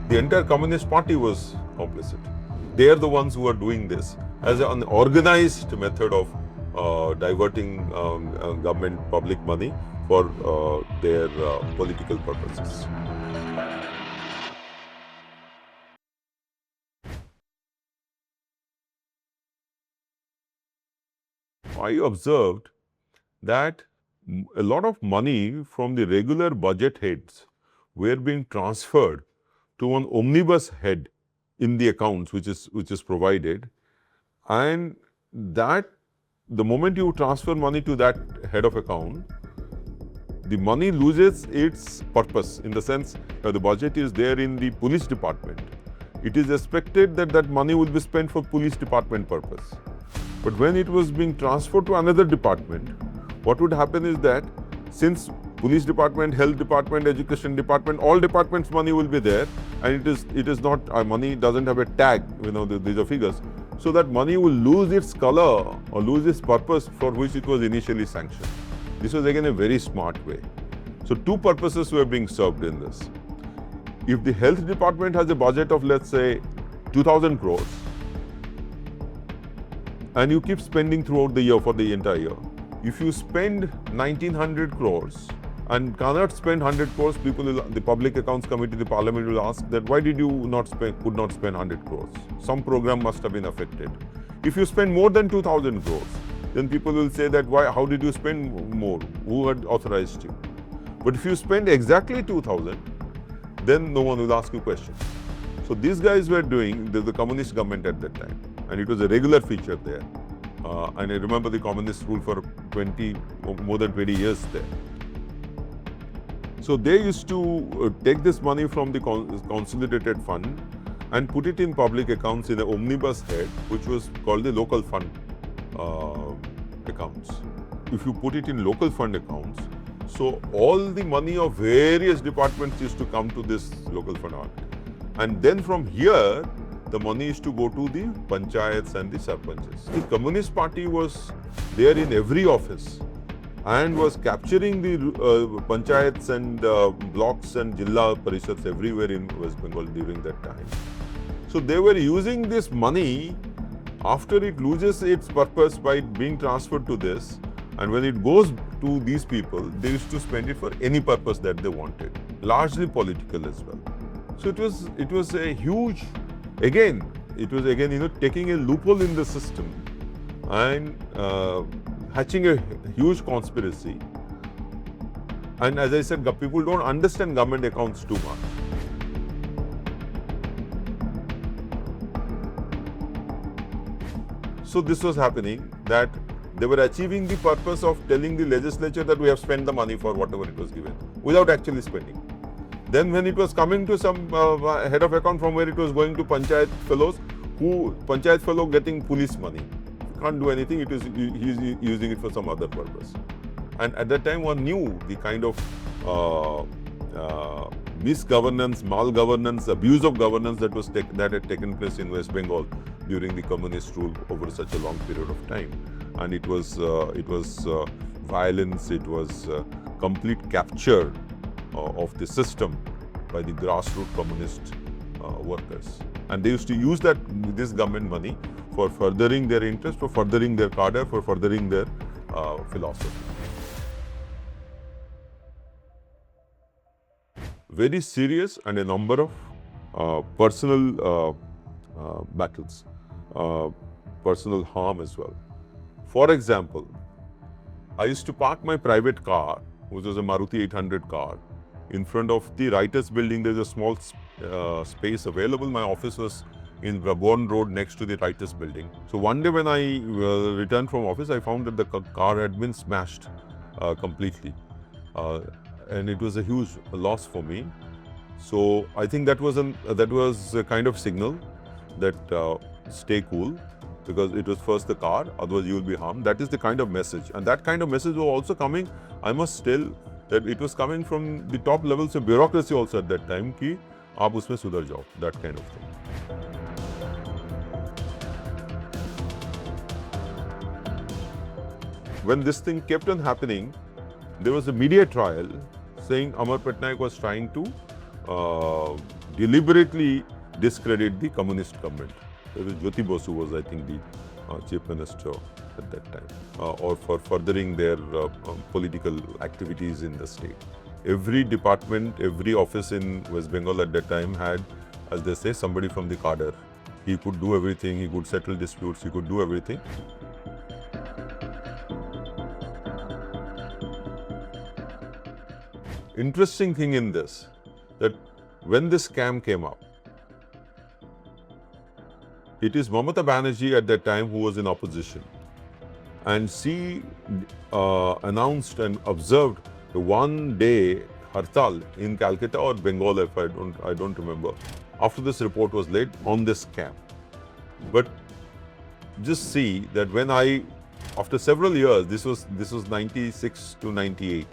the entire Communist Party was complicit. They are the ones who are doing this as an organized method of diverting government public money for their political purposes. I observed that a lot of money from the regular budget heads were being transferred to an omnibus head in the accounts which is provided, and that the moment you transfer money to that head of account, the money loses its purpose, in the sense that the budget is there in the police department. It is expected that that money will be spent for police department purpose. But when it was being transferred to another department, what would happen is that since police department, health department, education department, all departments' money will be there, and it is not, money doesn't have a tag, these are figures. So that money will lose its color or lose its purpose for which it was initially sanctioned. This was again a very smart way. So two purposes were being served in this. If the health department has a budget of, let's say, 2,000 crores, and you keep spending throughout the year for the entire year, if you spend 1,900 crores and cannot spend 100 crores, the Public Accounts Committee, the Parliament will ask that why did you could not spend 100 crores? Some program must have been affected. If you spend more than 2,000 crores, then people will say that how did you spend more? Who had authorized you? But if you spend exactly 2,000, then no one will ask you questions. So these guys were doing the communist government at that time, and it was a regular feature there. And I remember the communists ruled for more than 20 years there. So they used to take this money from the consolidated fund and put it in public accounts in an omnibus head, which was called the local fund accounts. If you put it in local fund accounts, so all the money of various departments used to come to this local fund account. And then from here, the money is to go to the panchayats and the sarpanches. The Communist Party was there in every office and was capturing the panchayats and blocks and jilla parishads everywhere in West Bengal during that time. So they were using this money after it loses its purpose by being transferred to this, and when it goes to these people, they used to spend it for any purpose that they wanted, largely political as well. So it was a huge, again, taking a loophole in the system and hatching a huge conspiracy. And as I said, people don't understand government accounts too much. So this was happening, that they were achieving the purpose of telling the legislature that we have spent the money for whatever it was given, without actually spending. Then when it was coming to some head of account from where it was going to panchayat fellow getting police money. Can't do anything, he's using it for some other purpose. And at that time one knew the kind of misgovernance, malgovernance, abuse of governance that had taken place in West Bengal during the communist rule over such a long period of time. And it was violence, it was complete capture of the system by the grassroots communist workers. And they used to use this government money for furthering their interest, for furthering their cadre, for furthering their philosophy. Very serious, and a number of personal battles, personal harm as well. For example, I used to park my private car, which was a Maruti 800 car, in front of the writers' building. There's a small space available. My office was in Brabourne Road next to the writers' building. So one day when I returned from office, I found that the car had been smashed completely. And it was a huge loss for me. So I think that was a kind of signal that stay cool, because it was first the car, otherwise you will be harmed. That is the kind of message. And that kind of message was also coming, I must tell, that it was coming from the top levels of bureaucracy also at that time, ki aap usme sudhar jao, that kind of thing. When this thing kept on happening, there was a media trial saying Amar Patnaik was trying to deliberately discredit the communist government. There was Jyoti Basu was, I think, the chief minister at that time, or for furthering their political activities in the state. Every department, every office in West Bengal at that time had, as they say, somebody from the cadre. He could do everything, he could settle disputes, he could do everything. Interesting thing in this, that when this scam came up, it is Mamata Banerjee at that time who was in opposition, and she announced and observed the one-day hartal in Calcutta or Bengal, if I don't remember, after this report was laid on this scam. But just see that when after several years, this was 96 to 98.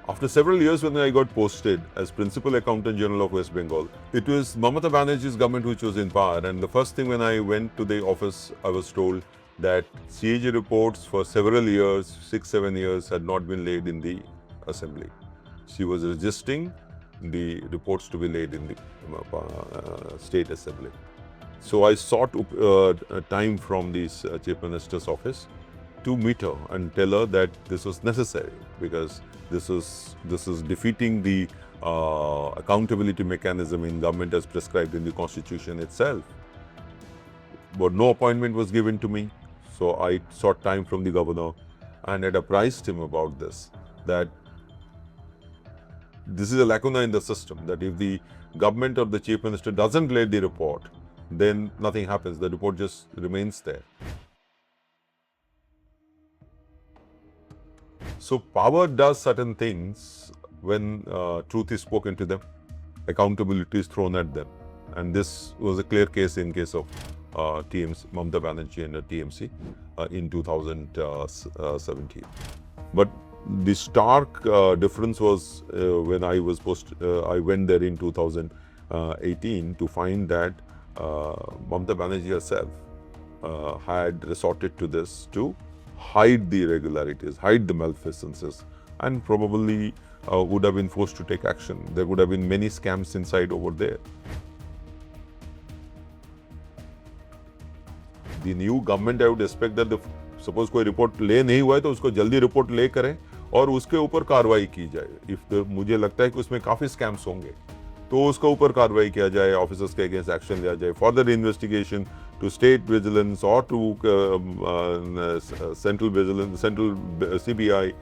After several years, when I got posted as Principal Accountant General of West Bengal, it was Mamata Banerjee's government which was in power. And the first thing when I went to the office, I was told that CAG reports for several years, 6-7 years, had not been laid in the assembly. She was resisting the reports to be laid in the state assembly. So I sought time from the Chief Minister's office to meet her and tell her that this was necessary, because this is defeating the accountability mechanism in government as prescribed in the Constitution itself. But no appointment was given to me. So I sought time from the governor and had apprised him about this, that this is a lacuna in the system, that if the government or the Chief Minister doesn't lay the report, then nothing happens. The report just remains there. So power does certain things when truth is spoken to them, accountability is thrown at them. And this was a clear case in case of TMC, Mamata Banerjee and the TMC in 2017. But the stark difference was when I went there in 2018 to find that Mamata Banerjee herself had resorted to this to hide the irregularities, hide the malfeasances, and probably would have been forced to take action. There would have been many scams inside over there. The new government, I would expect that suppose कोई report ले नहीं हुआ है तो उसको जल्दी report ले करें और उसके ऊपर कार्रवाई की जाए. मुझे लगता है कि उसमें काफी स्कैम्स होंगे तो उसके ऊपर कार्रवाई किया जाए, ऑफिसर्स के अगेंस्ट एक्शन लिया जाए, further investigation to state vigilance or to central vigilance, central CBI,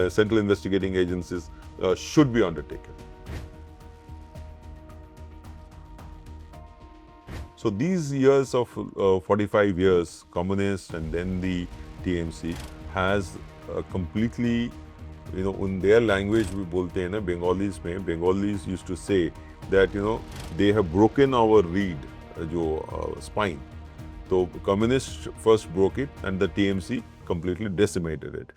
central investigating agencies should be undertaken. So these years of 45 years, communist and then the TMC has completely, in their language we बोलते हैं ना Bengalis में, Bengalis used to say that they have broken our reed, जो spine. So communists first broke it and the TMC completely decimated it.